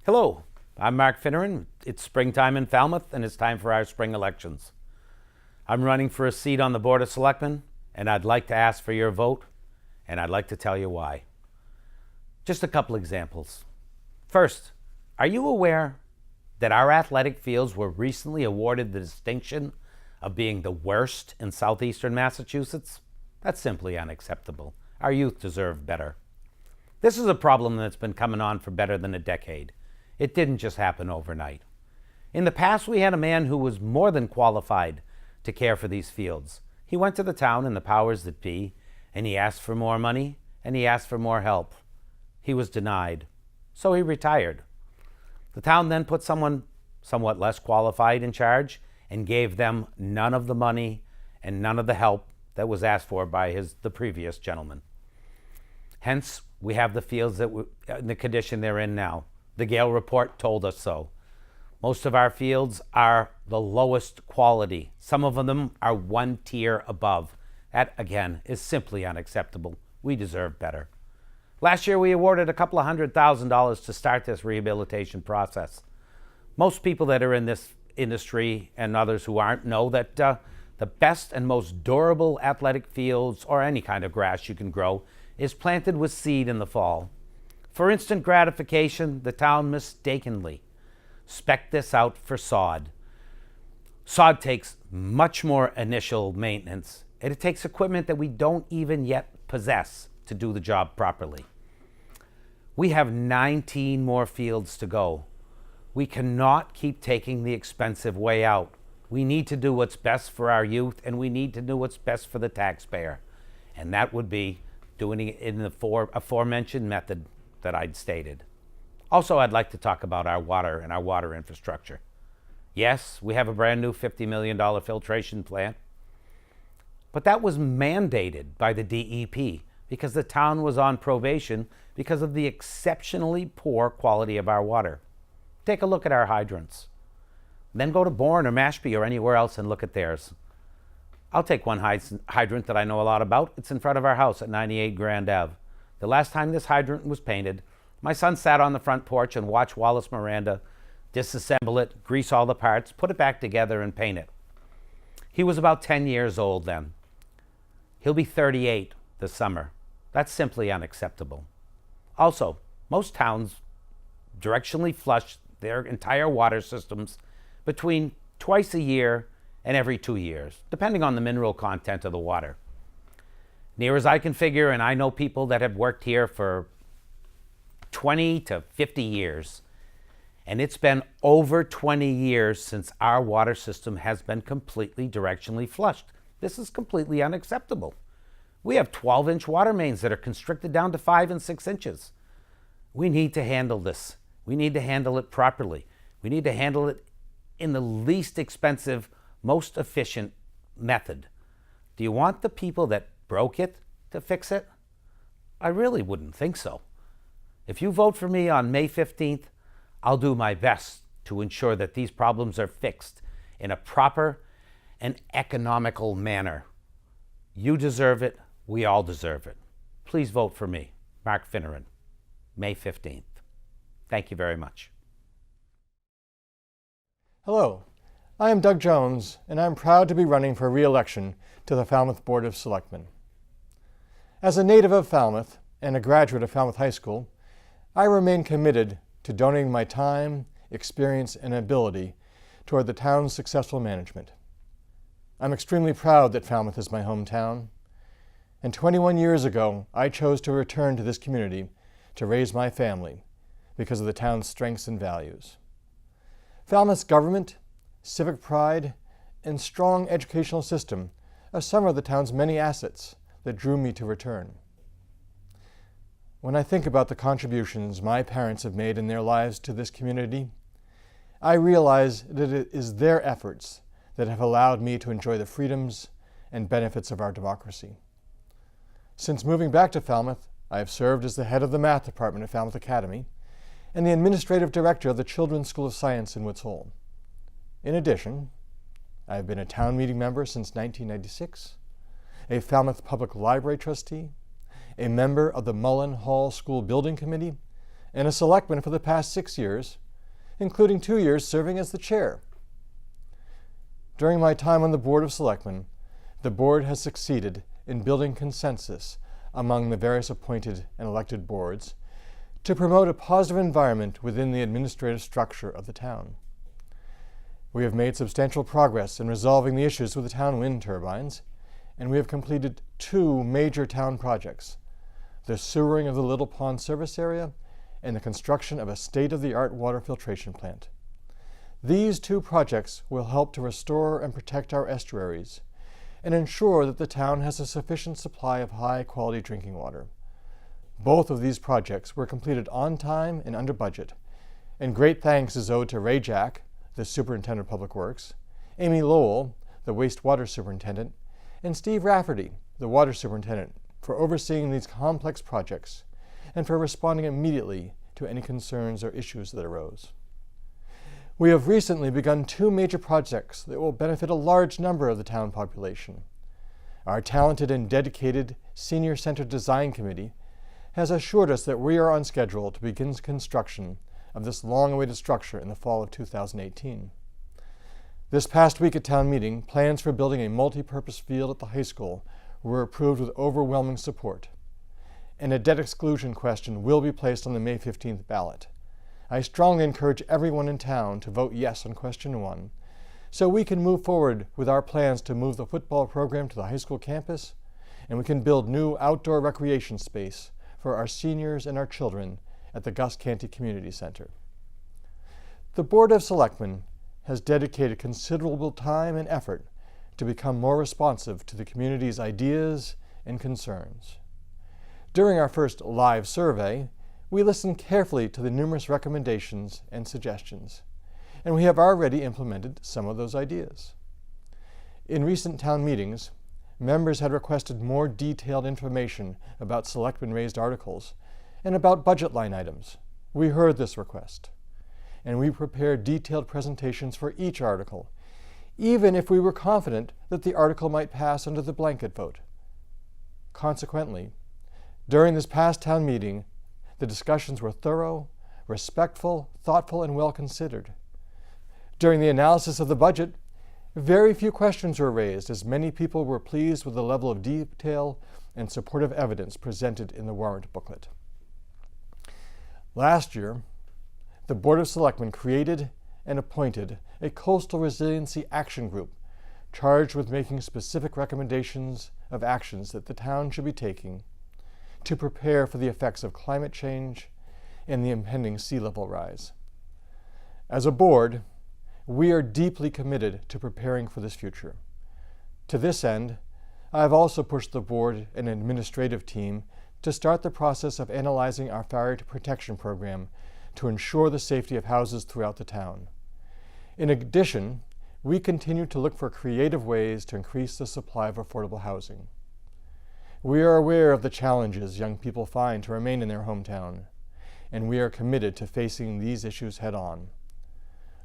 Hello, I'm Mark Finneran. It's springtime in Falmouth, and it's time for our spring elections. I'm running for a seat on the Board of Selectmen, and I'd like to ask for your vote, and I'd like to tell you why. Just a couple examples. First, are you aware that our athletic fields were recently awarded the distinction of being the worst in southeastern Massachusetts? That's simply unacceptable. Our youth deserve better. This is a problem that's been coming on for better than a decade. It didn't just happen overnight. In the past, we had a man who was more than qualified to care for these fields. He went to the town and the powers that be, and he asked for more money, and he asked for more help. He was denied, so he retired. The town then put someone somewhat less qualified in charge and gave them none of the money and none of the help that was asked for by the previous gentleman. Hence, we have the fields in the condition they're in now. The Gale report told us so. Most of our fields are the lowest quality. Some of them are one tier above. That, again, is simply unacceptable. We deserve better. Last year, we awarded a couple of $100,000 to start this rehabilitation process. Most people that are in this industry and others who aren't know that the best and most durable athletic fields or any kind of grass you can grow is planted with seed in the fall. For instant gratification, the town mistakenly spec'd this out for sod. Sod takes much more initial maintenance, and it takes equipment that we don't even yet possess to do the job properly. We have 19 more fields to go. We cannot keep taking the expensive way out. We need to do what's best for our youth, and we need to do what's best for the taxpayer. And that would be doing it in the aforementioned method that I'd stated. Also, I'd like to talk about our water and our water infrastructure. Yes, we have a brand new $50 million filtration plant, but that was mandated by the DEP because the town was on probation because of the exceptionally poor quality of our water. Take a look at our hydrants. Then go to Bourne or Mashpee or anywhere else and look at theirs. I'll take one hydrant that I know a lot about. It's in front of our house at 98 Grand Ave. The last time this hydrant was painted, my son sat on the front porch and watched Wallace Miranda disassemble it, grease all the parts, put it back together, and paint it. He was about 10 years old then. He'll be 38 this summer. That's simply unacceptable. Also, most towns directionally flush their entire water systems between twice a year and every 2 years, depending on the mineral content of the water. Near as I can figure, and I know people that have worked here for 20 to 50 years, and it's been over 20 years since our water system has been completely directionally flushed. This is completely unacceptable. We have 12-inch water mains that are constricted down to 5 and 6 inches. We need to handle this. We need to handle it properly. We need to handle it in the least expensive, most efficient method. Do you want the people that broke it to fix it? I really wouldn't think so. If you vote for me on May 15th, I'll do my best to ensure that these problems are fixed in a proper and economical manner. You deserve it. We all deserve it. Please vote for me, Mark Finneran, May 15th. Thank you very much. Hello, I am Doug Jones, and I'm proud to be running for re-election to the Falmouth Board of Selectmen. As a native of Falmouth and a graduate of Falmouth High School, I remain committed to donating my time, experience, and ability toward the town's successful management. I'm extremely proud that Falmouth is my hometown, and 21 years ago, I chose to return to this community to raise my family because of the town's strengths and values. Falmouth's government, civic pride, and strong educational system are some of the town's many assets that drew me to return. When I think about the contributions my parents have made in their lives to this community, I realize that it is their efforts that have allowed me to enjoy the freedoms and benefits of our democracy. Since moving back to Falmouth, I have served as the head of the math department at Falmouth Academy and the administrative director of the Children's School of Science in Woods Hole. In addition, I have been a town meeting member since 1996, a Falmouth Public Library trustee, a member of the Mullen Hall School Building Committee, and a selectman for the past 6 years, including 2 years serving as the chair. During my time on the Board of Selectmen, the board has succeeded in building consensus among the various appointed and elected boards to promote a positive environment within the administrative structure of the town. We have made substantial progress in resolving the issues with the town wind turbines, and we have completed 2 major town projects: the sewering of the Little Pond service area and the construction of a state-of-the-art water filtration plant. These 2 projects will help to restore and protect our estuaries and ensure that the town has a sufficient supply of high-quality drinking water. Both of these projects were completed on time and under budget, and great thanks is owed to Ray Jack, the Superintendent of Public Works, Amy Lowell, the Wastewater Superintendent, and Steve Rafferty, the Water Superintendent, for overseeing these complex projects and for responding immediately to any concerns or issues that arose. We have recently begun 2 major projects that will benefit a large number of the town population. Our talented and dedicated Senior Center Design Committee has assured us that we are on schedule to begin construction of this long-awaited structure in the fall of 2018. This past week at town meeting, plans for building a multi-purpose field at the high school were approved with overwhelming support, and a debt exclusion question will be placed on the May 15th ballot. I strongly encourage everyone in town to vote yes on question 1, so we can move forward with our plans to move the football program to the high school campus, and we can build new outdoor recreation space for our seniors and our children at the Gus Canty Community Center. The Board of Selectmen has dedicated considerable time and effort to become more responsive to the community's ideas and concerns. During our first live survey, we listened carefully to the numerous recommendations and suggestions, and we have already implemented some of those ideas. In recent town meetings, members had requested more detailed information about selectmen-raised articles and about budget line items. We heard this request, and we prepared detailed presentations for each article, even if we were confident that the article might pass under the blanket vote. Consequently, during this past town meeting, the discussions were thorough, respectful, thoughtful, and well considered. During the analysis of the budget, very few questions were raised, as many people were pleased with the level of detail and supportive evidence presented in the warrant booklet. Last year, the Board of Selectmen created and appointed a Coastal Resiliency Action Group charged with making specific recommendations of actions that the town should be taking to prepare for the effects of climate change and the impending sea level rise. As a board, we are deeply committed to preparing for this future. To this end, I have also pushed the board and administrative team to start the process of analyzing our fire protection program to ensure the safety of houses throughout the town. In addition, we continue to look for creative ways to increase the supply of affordable housing. We are aware of the challenges young people find to remain in their hometown, and we are committed to facing these issues head-on.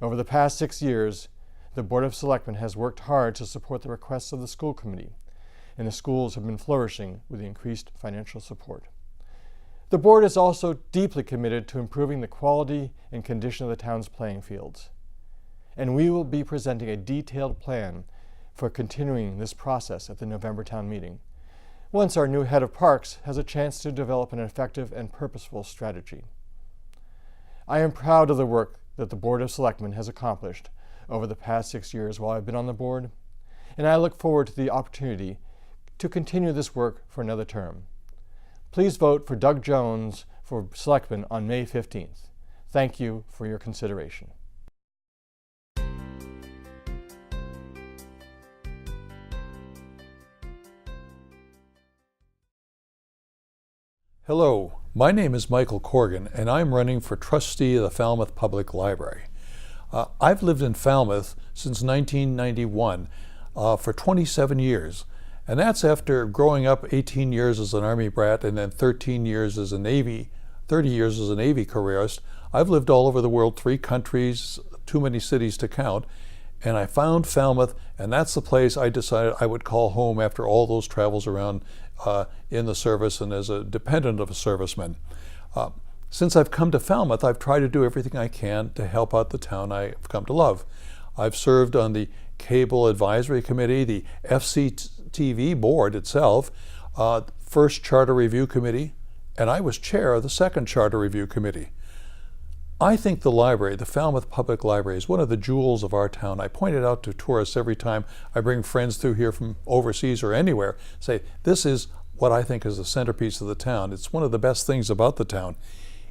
Over the past 6 years, the Board of Selectmen has worked hard to support the requests of the school committee, and the schools have been flourishing with the increased financial support. The board is also deeply committed to improving the quality and condition of the town's playing fields, and we will be presenting a detailed plan for continuing this process at the November town meeting, once our new head of parks has a chance to develop an effective and purposeful strategy. I am proud of the work that the Board of Selectmen has accomplished over the past 6 years while I've been on the board, and I look forward to the opportunity to continue this work for another term. Please vote for Doug Jones for Selectman on May 15th. Thank you for your consideration. Hello, my name is Michael Corgan, and I'm running for trustee of the Falmouth Public Library. I've lived in Falmouth since 1991 for 27 years, and that's after growing up 18 years as an Army brat and then 30 years as a Navy careerist. I've lived all over the world, 3 countries, too many cities to count, and I found Falmouth, and that's the place I decided I would call home after all those travels around in the service and as a dependent of a serviceman. Since I've come to Falmouth, I've tried to do everything I can to help out the town I've come to love. I've served on the Cable Advisory Committee, the FCTV board itself, first Charter Review Committee, and I was chair of the second Charter Review Committee. I think the library, the Falmouth Public Library, is one of the jewels of our town. I point it out to tourists every time I bring friends through here from overseas or anywhere, say, this is what I think is the centerpiece of the town. It's one of the best things about the town.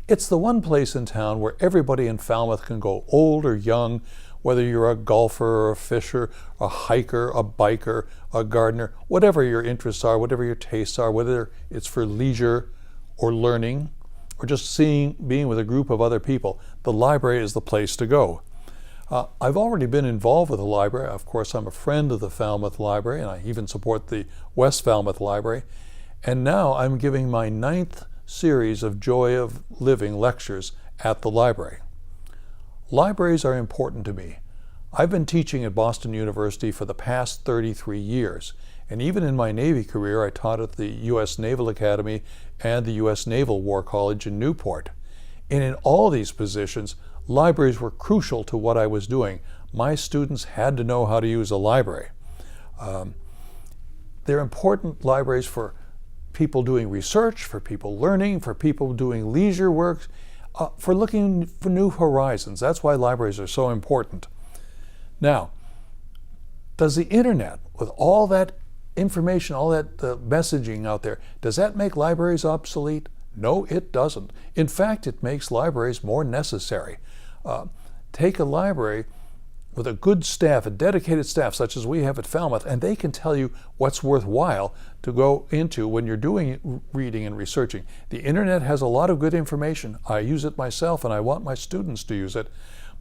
It's the one place in town where everybody in Falmouth can go, old or young, whether you're a golfer or a fisher, a hiker, a biker, a gardener, whatever your interests are, whatever your tastes are, whether it's for leisure or learning, or just being with a group of other people, the library is the place to go. I've already been involved with the library. Of course, I'm a friend of the Falmouth Library, and I even support the West Falmouth Library. And now I'm giving my 9th series of Joy of Living lectures at the library. Libraries are important to me. I've been teaching at Boston University for the past 33 years. And even in my Navy career, I taught at the U.S. Naval Academy and the U.S. Naval War College in Newport. And in all these positions, libraries were crucial to what I was doing. My students had to know how to use a library. They're important libraries for people doing research, for people learning, for people doing leisure work, for looking for new horizons. That's why libraries are so important. Now, does the internet, with all that information, all that messaging out there, does that make libraries obsolete? No, it doesn't. In fact, it makes libraries more necessary. Take a library with a good staff, a dedicated staff, such as we have at Falmouth, and they can tell you what's worthwhile to go into when you're doing reading and researching. The internet has a lot of good information. I use it myself, and I want my students to use it,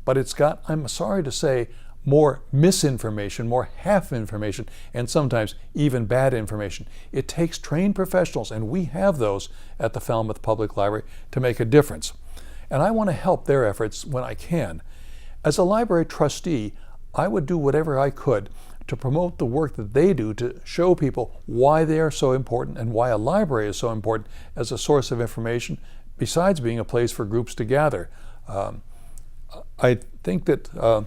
but it's got, I'm sorry to say, more misinformation, more half information, and sometimes even bad information. It takes trained professionals, and we have those at the Falmouth Public Library, to make a difference. And I want to help their efforts when I can. As a library trustee, I would do whatever I could to promote the work that they do, to show people why they are so important and why a library is so important as a source of information, besides being a place for groups to gather. I think that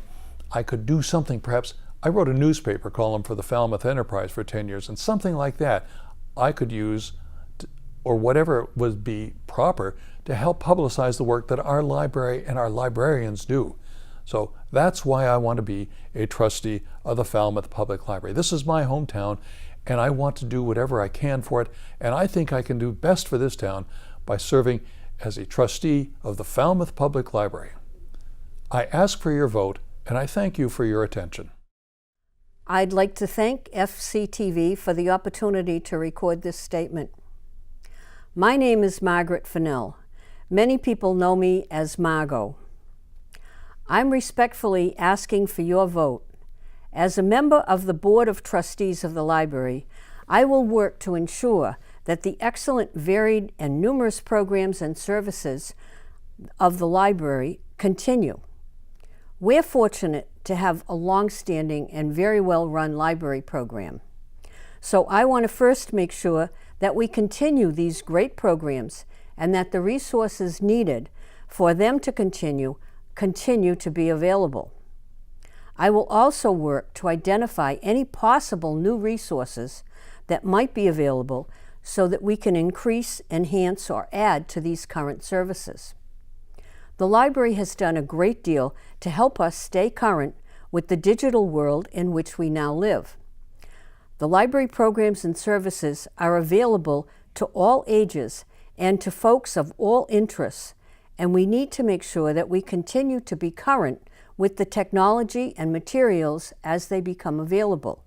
I could do something, perhaps. I wrote a newspaper column for the Falmouth Enterprise for 10 years, and something like that I could use, or whatever would be proper, to help publicize the work that our library and our librarians do. So that's why I want to be a trustee of the Falmouth Public Library. This is my hometown, and I want to do whatever I can for it, and I think I can do best for this town by serving as a trustee of the Falmouth Public Library. I ask for your vote, and I thank you for your attention. I'd like to thank FCTV for the opportunity to record this statement. My name is Margaret Fennell. Many people know me as Margot. I'm respectfully asking for your vote. As a member of the Board of Trustees of the library, I will work to ensure that the excellent, varied, and numerous programs and services of the library continue. We're fortunate to have a long-standing and very well-run library program. So I want to first make sure that we continue these great programs and that the resources needed for them to continue to be available. I will also work to identify any possible new resources that might be available so that we can increase, enhance, or add to these current services. The library has done a great deal to help us stay current with the digital world in which we now live. The library programs and services are available to all ages and to folks of all interests, and we need to make sure that we continue to be current with the technology and materials as they become available.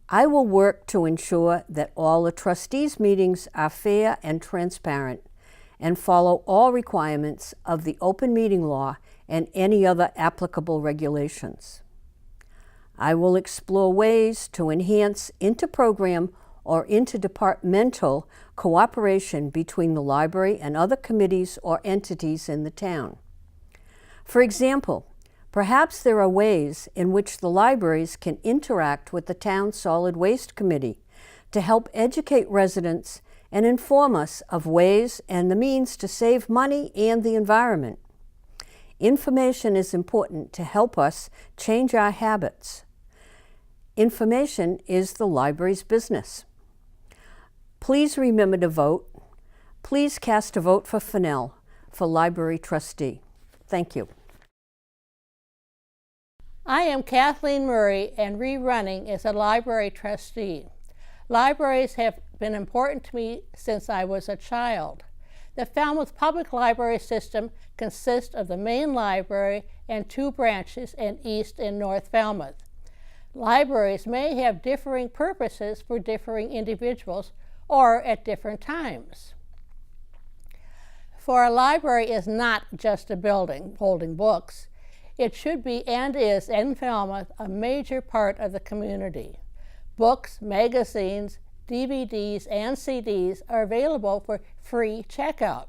I will work to ensure that all the trustees' meetings are fair and transparent and follow all requirements of the open meeting law and any other applicable regulations. I will explore ways to enhance inter-program or interdepartmental cooperation between the library and other committees or entities in the town. For example, perhaps there are ways in which the libraries can interact with the town Solid Waste Committee to help educate residents and inform us of ways and the means to save money and the environment. Information is important to help us change our habits. Information is the library's business. Please remember to vote. Please cast a vote for Fennell for library trustee. Thank you. I am Kathleen Murray and rerunning as a library trustee. Libraries have been important to me since I was a child. The Falmouth Public Library system consists of the main library and 2 branches in East and North Falmouth. Libraries may have differing purposes for differing individuals or at different times. For a library is not just a building holding books. It should be and is in Falmouth a major part of the community. Books, magazines, DVDs, and CDs are available for free checkout.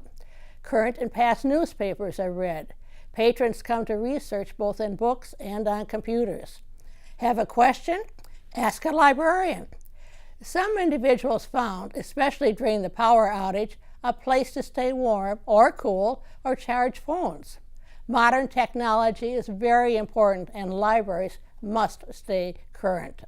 Current and past newspapers are read. Patrons come to research both in books and on computers. Have a question? Ask a librarian. Some individuals found, especially during the power outage, a place to stay warm or cool or charge phones. Modern technology is very important and libraries must stay current.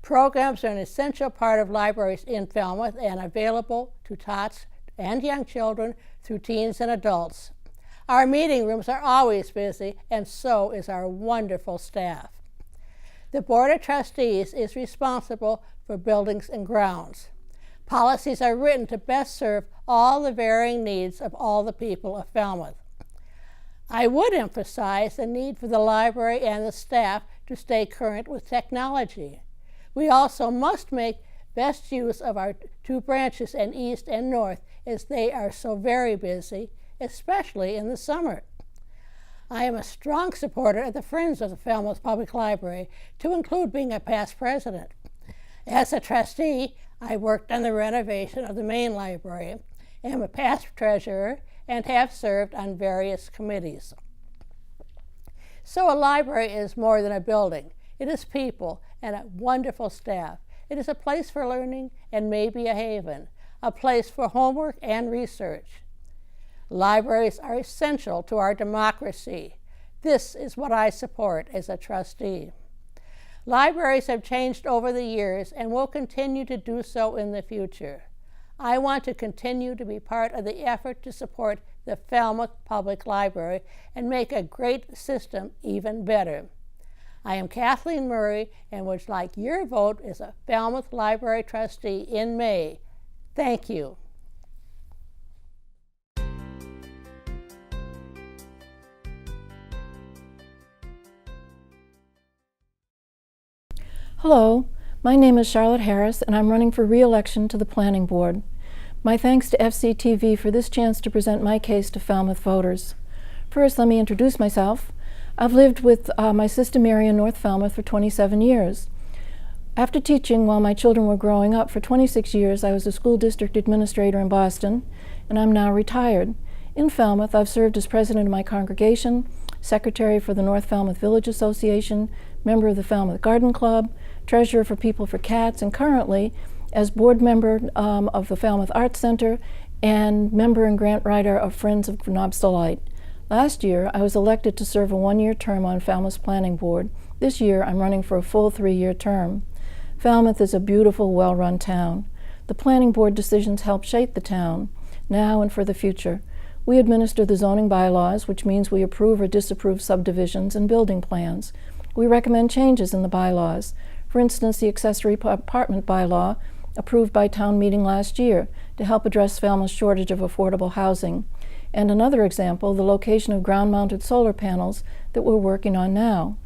Programs are an essential part of libraries in Falmouth and available to tots and young children through teens and adults. Our meeting rooms are always busy, and so is our wonderful staff. The Board of Trustees is responsible for buildings and grounds. Policies are written to best serve all the varying needs of all the people of Falmouth. I would emphasize the need for the library and the staff to stay current with technology. We also must make best use of our 2 branches in East and North, as they are so very busy, especially in the summer. I am a strong supporter of the Friends of the Falmouth Public Library, to include being a past president. As a trustee, I worked on the renovation of the main library, am a past treasurer, and have served on various committees. So a library is more than a building. It is people and a wonderful staff. It is a place for learning and maybe a haven, a place for homework and research. Libraries are essential to our democracy. This is what I support as a trustee. Libraries have changed over the years and will continue to do so in the future. I want to continue to be part of the effort to support the Falmouth Public Library and make a great system even better. I am Kathleen Murray and would like your vote as a Falmouth Library trustee in May. Thank you. Hello, my name is Charlotte Harris and I'm running for re-election to the Planning Board. My thanks to FCTV for this chance to present my case to Falmouth voters. First, let me introduce myself. I've lived with my sister Mary in North Falmouth for 27 years. After teaching while my children were growing up for 26 years, I was a school district administrator in Boston, and I'm now retired. In Falmouth, I've served as president of my congregation, secretary for the North Falmouth Village Association, member of the Falmouth Garden Club, treasurer for People for Cats, and currently as board member of the Falmouth Arts Center and member and grant writer of Friends of Knobs Delight. Last year, I was elected to serve a 1-year term on Falmouth's Planning Board. This year, I'm running for a full 3-year term. Falmouth is a beautiful, well-run town. The Planning Board decisions help shape the town, now and for the future. We administer the zoning bylaws, which means we approve or disapprove subdivisions and building plans. We recommend changes in the bylaws. For instance, the accessory apartment bylaw, approved by town meeting last year to help address Falmouth's shortage of affordable housing. And another example, the location of ground-mounted solar panels that we're working on now.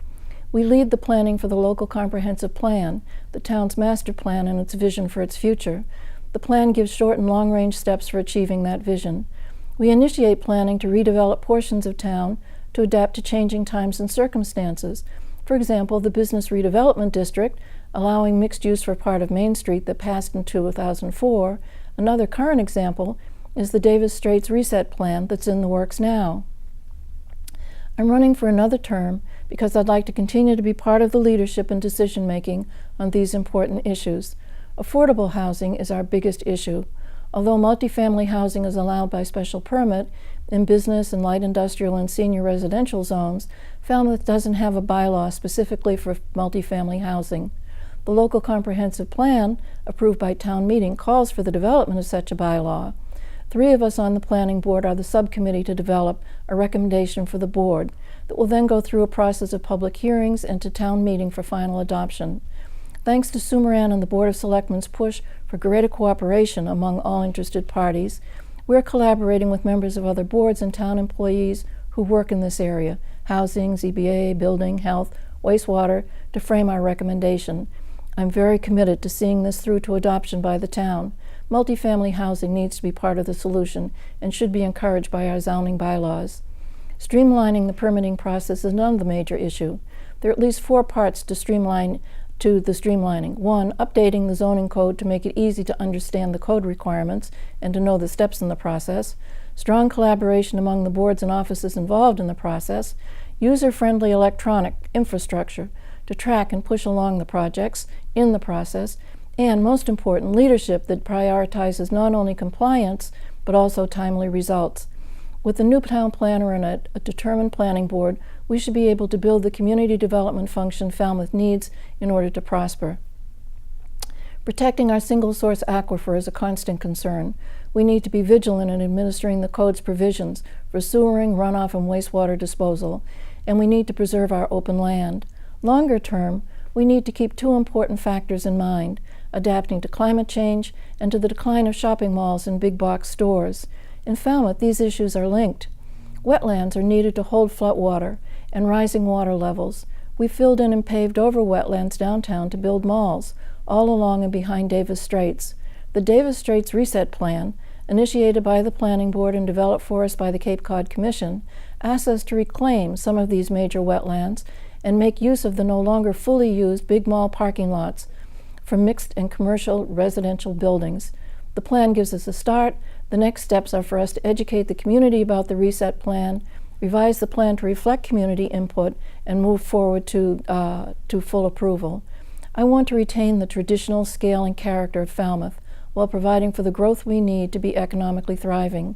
We lead the planning for the local comprehensive plan, the town's master plan and its vision for its future. The plan gives short and long-range steps for achieving that vision. We initiate planning to redevelop portions of town to adapt to changing times and circumstances. For example, the Business Redevelopment District, allowing mixed use for part of Main Street that passed in 2004. Another current example is the Davis Straits Reset Plan that's in the works now. I'm running for another term because I'd like to continue to be part of the leadership and decision-making on these important issues. Affordable housing is our biggest issue. Although multifamily housing is allowed by special permit in business and light industrial and senior residential zones, Falmouth doesn't have a bylaw specifically for multifamily housing. The local comprehensive plan, approved by town meeting, calls for the development of such a bylaw. 3 of us on the planning board are the subcommittee to develop a recommendation for the board that will then go through a process of public hearings and to town meeting for final adoption. Thanks to Sue Moran and the Board of Selectmen's push for greater cooperation among all interested parties, we're collaborating with members of other boards and town employees who work in this area, housing, ZBA, building, health, wastewater, to frame our recommendation. I'm very committed to seeing this through to adoption by the town. Multifamily housing needs to be part of the solution and should be encouraged by our zoning bylaws. Streamlining the permitting process is another major issue. There are at least 4 parts to the streamlining. 1, updating the zoning code to make it easy to understand the code requirements and to know the steps in the process. Strong collaboration among the boards and offices involved in the process. User-friendly electronic infrastructure to track and push along the projects in the process. And most important, leadership that prioritizes not only compliance but also timely results. With the new town planner and a determined planning board, we should be able to build the community development function Falmouth needs in order to prosper. Protecting our single-source aquifer is a constant concern. We need to be vigilant in administering the code's provisions for sewering, runoff, and wastewater disposal, and we need to preserve our open land. Longer term, we need to keep 2 important factors in mind: adapting to climate change and to the decline of shopping malls and big box stores. In Falmouth, these issues are linked. Wetlands are needed to hold floodwater and rising water levels. We filled in and paved over wetlands downtown to build malls, all along and behind Davis Straits. The Davis Straits Reset Plan, initiated by the Planning Board and developed for us by the Cape Cod Commission, asks us to reclaim some of these major wetlands and make use of the no longer fully used big mall parking lots for mixed and commercial residential buildings. The plan gives us a start. The next steps are for us to educate the community about the Reset Plan, revise the plan to reflect community input, and move forward to full approval. I want to retain the traditional scale and character of Falmouth while providing for the growth we need to be economically thriving.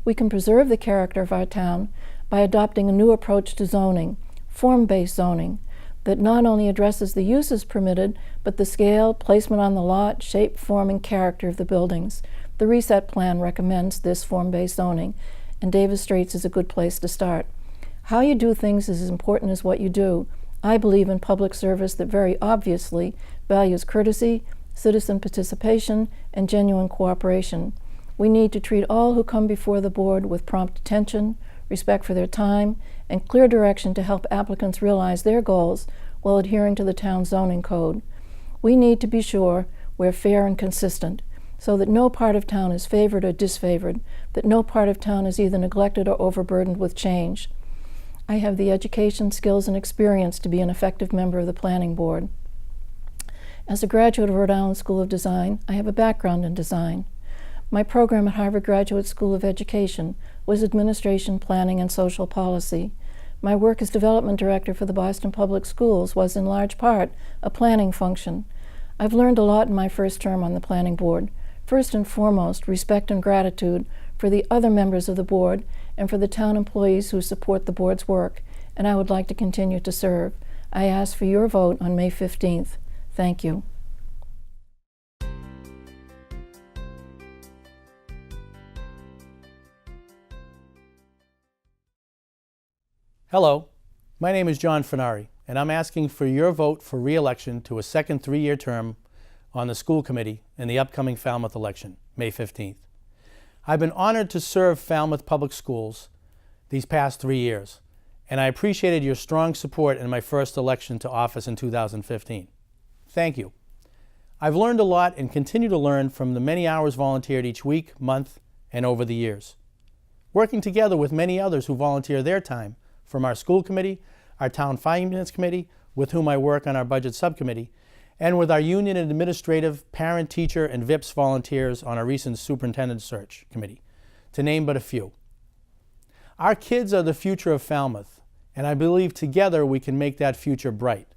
We can preserve the character of our town by adopting a new approach to zoning, form-based zoning, that not only addresses the uses permitted, but the scale, placement on the lot, shape, form, and character of the buildings. The Reset Plan recommends this form-based zoning, and Davis Straits is a good place to start. How you do things is as important as what you do. I believe in public service that very obviously values courtesy, citizen participation, and genuine cooperation. We need to treat all who come before the board with prompt attention, respect for their time, and clear direction to help applicants realize their goals while adhering to the town's zoning code. We need to be sure we're fair and consistent, so that no part of town is favored or disfavored, that no part of town is either neglected or overburdened with change. I have the education, skills, and experience to be an effective member of the Planning Board. As a graduate of Rhode Island School of Design, I have a background in design. My program at Harvard Graduate School of Education was Administration, Planning, and Social Policy. My work as Development Director for the Boston Public Schools was in large part a planning function. I've learned a lot in my first term on the Planning Board. First and foremost, respect and gratitude for the other members of the board and for the town employees who support the board's work, and I would like to continue to serve. I ask for your vote on May 15th. Thank you. Hello, my name is John Finari, and I'm asking for your vote for re-election to a second 3-year term on the school committee in the upcoming Falmouth election, May 15th. I've been honored to serve Falmouth Public Schools these past 3 years, and I appreciated your strong support in my first election to office in 2015. Thank you. I've learned a lot and continue to learn from the many hours volunteered each week, month, and over the years. Working together with many others who volunteer their time, from our school committee, our town finance committee, with whom I work on our budget subcommittee, and with our union and administrative, parent, teacher, and VIPS volunteers on our recent superintendent search committee, to name but a few. Our kids are the future of Falmouth, and I believe together we can make that future bright.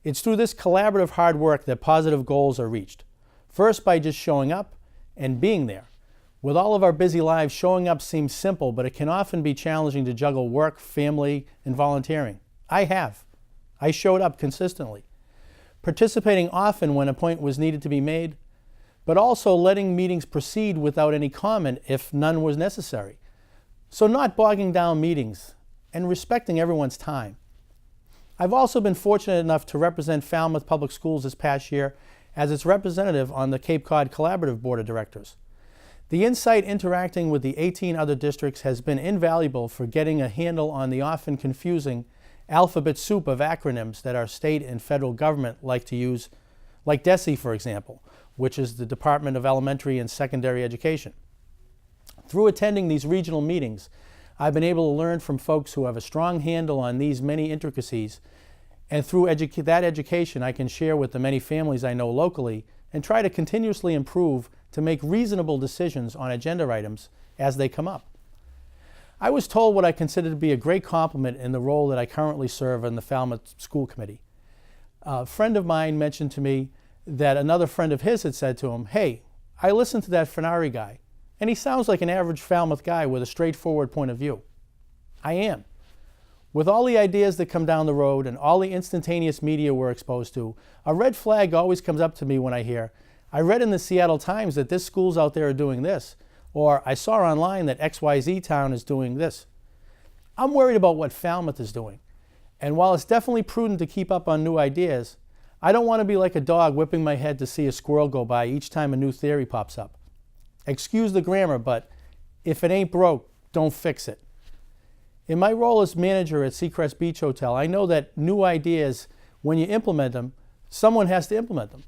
It's through this collaborative hard work that positive goals are reached. First, by just showing up and being there. With all of our busy lives, showing up seems simple, but it can often be challenging to juggle work, family, and volunteering. I showed up consistently. Participating often when a point was needed to be made, but also letting meetings proceed without any comment if none was necessary. So not bogging down meetings and respecting everyone's time. I've also been fortunate enough to represent Falmouth Public Schools this past year as its representative on the Cape Cod Collaborative Board of Directors. The insight interacting with the 18 other districts has been invaluable for getting a handle on the often confusing alphabet soup of acronyms that our state and federal government like to use, like DESE, for example, which is the Department of Elementary and Secondary Education. Through attending these regional meetings, I've been able to learn from folks who have a strong handle on these many intricacies, and through that education I can share with the many families I know locally and try to continuously improve to make reasonable decisions on agenda items as they come up. I was told what I consider to be a great compliment in the role that I currently serve in the Falmouth School Committee. A friend of mine mentioned to me that another friend of his had said to him, "Hey, I listened to that Fenari guy, and he sounds like an average Falmouth guy with a straightforward point of view." I am. With all the ideas that come down the road and all the instantaneous media we're exposed to, a red flag always comes up to me when I hear, "I read in the Seattle Times that this school's out there are doing this," or "I saw online that XYZ town is doing this." I'm worried about what Falmouth is doing. And while it's definitely prudent to keep up on new ideas, I don't want to be like a dog whipping my head to see a squirrel go by each time a new theory pops up. Excuse the grammar, but if it ain't broke, don't fix it. In my role as manager at Seacrest Beach Hotel, I know that new ideas, when you implement them, someone has to implement them.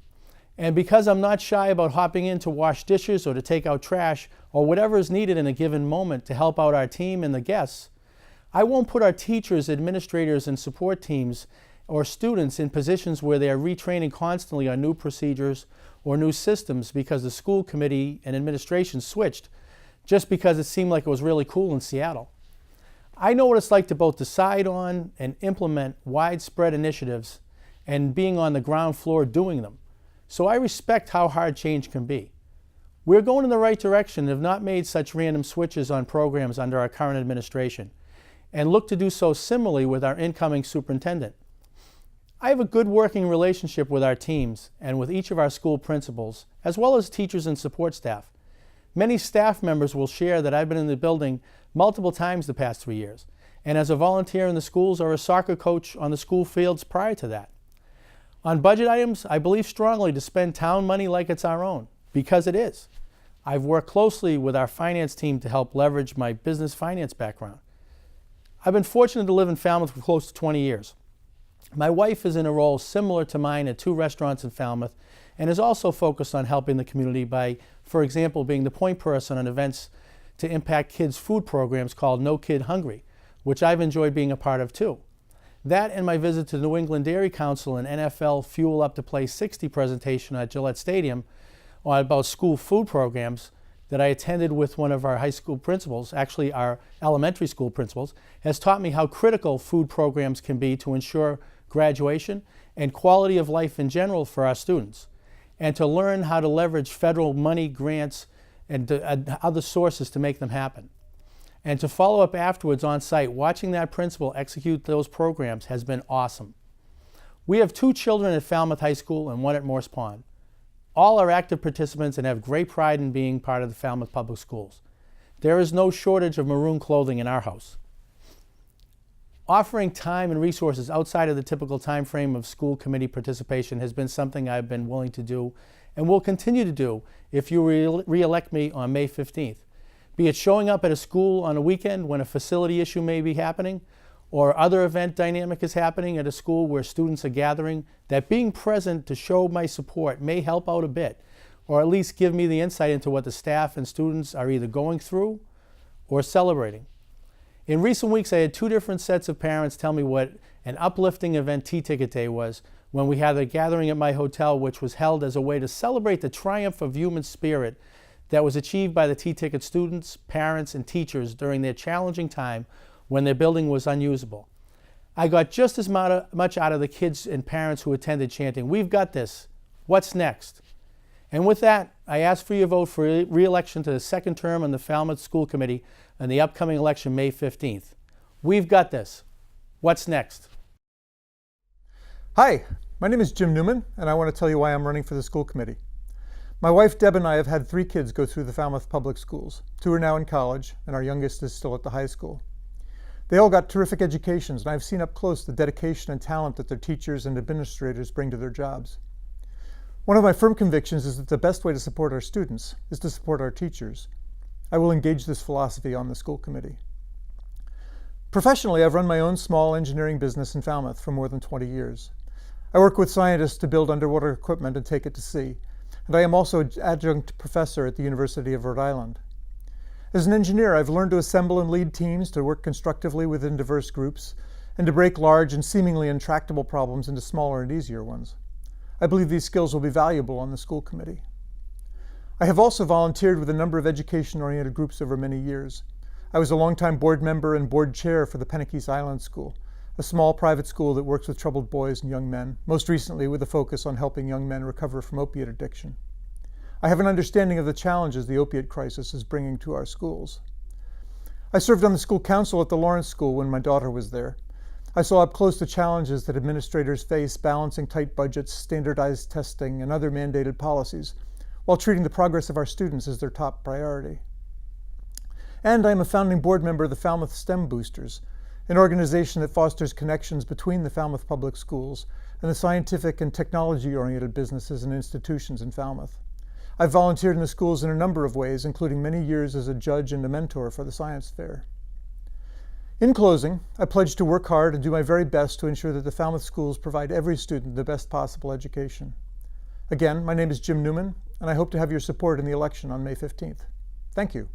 And because I'm not shy about hopping in to wash dishes or to take out trash or whatever is needed in a given moment to help out our team and the guests, I won't put our teachers, administrators, and support teams or students in positions where they are retraining constantly on new procedures or new systems because the school committee and administration switched just because it seemed like it was really cool in Seattle. I know what it's like to both decide on and implement widespread initiatives and being on the ground floor doing them. So I respect how hard change can be. We're going in the right direction and have not made such random switches on programs under our current administration, and look to do so similarly with our incoming superintendent. I have a good working relationship with our teams and with each of our school principals, as well as teachers and support staff. Many staff members will share that I've been in the building multiple times the past 3 years, and as a volunteer in the schools or a soccer coach on the school fields prior to that. On budget items, I believe strongly to spend town money like it's our own, because it is. I've worked closely with our finance team to help leverage my business finance background. I've been fortunate to live in Falmouth for close to 20 years. My wife is in a role similar to mine at 2 restaurants in Falmouth and is also focused on helping the community by, for example, being the point person on events to impact kids' food programs called No Kid Hungry, which I've enjoyed being a part of too. That and my visit to the New England Dairy Council and NFL Fuel Up to Play 60 presentation at Gillette Stadium on about school food programs that I attended with one of our high school principals, actually our elementary school principals, has taught me how critical food programs can be to ensure graduation and quality of life in general for our students, and to learn how to leverage federal money, grants, and other sources to make them happen. And to follow up afterwards on site, watching that principal execute those programs has been awesome. We have 2 children at Falmouth High School and 1 at Morse Pond. All are active participants and have great pride in being part of the Falmouth Public Schools. There is no shortage of maroon clothing in our house. Offering time and resources outside of the typical time frame of school committee participation has been something I've been willing to do and will continue to do if you re-elect me on May 15th. Be it showing up at a school on a weekend when a facility issue may be happening, or other event dynamic is happening at a school where students are gathering, that being present to show my support may help out a bit, or at least give me the insight into what the staff and students are either going through or celebrating. In recent weeks, I had 2 different sets of parents tell me what an uplifting event T-Ticket Day was when we had a gathering at my hotel, which was held as a way to celebrate the triumph of human spirit that was achieved by the T-Ticket students, parents, and teachers during their challenging time when their building was unusable. I got just as much out of the kids and parents who attended chanting, "We've got this. What's next?" And with that, I ask for your vote for re-election to the second term on the Falmouth School Committee in the upcoming election, May 15th. We've got this. What's next? Hi, my name is Jim Newman, and I want to tell you why I'm running for the school committee. My wife Deb and I have had 3 kids go through the Falmouth Public Schools. 2 are now in college, and our youngest is still at the high school. They all got terrific educations, and I've seen up close the dedication and talent that their teachers and administrators bring to their jobs. One of my firm convictions is that the best way to support our students is to support our teachers. I will engage this philosophy on the school committee. Professionally, I've run my own small engineering business in Falmouth for more than 20 years. I work with scientists to build underwater equipment and take it to sea, and I am also an adjunct professor at the University of Rhode Island. As an engineer, I've learned to assemble and lead teams to work constructively within diverse groups and to break large and seemingly intractable problems into smaller and easier ones. I believe these skills will be valuable on the school committee. I have also volunteered with a number of education-oriented groups over many years. I was a longtime board member and board chair for the Penakees Island School, a small private school that works with troubled boys and young men, most recently with a focus on helping young men recover from opiate addiction. I have an understanding of the challenges the opiate crisis is bringing to our schools. I served on the school council at the Lawrence School when my daughter was there. I saw up close the challenges that administrators face balancing tight budgets, standardized testing, and other mandated policies, while treating the progress of our students as their top priority. And I am a founding board member of the Falmouth STEM Boosters, an organization that fosters connections between the Falmouth Public Schools and the scientific and technology-oriented businesses and institutions in Falmouth. I've volunteered in the schools in a number of ways, including many years as a judge and a mentor for the science fair. In closing, I pledge to work hard and do my very best to ensure that the Falmouth schools provide every student the best possible education. Again, my name is Jim Newman, and I hope to have your support in the election on May 15th. Thank you.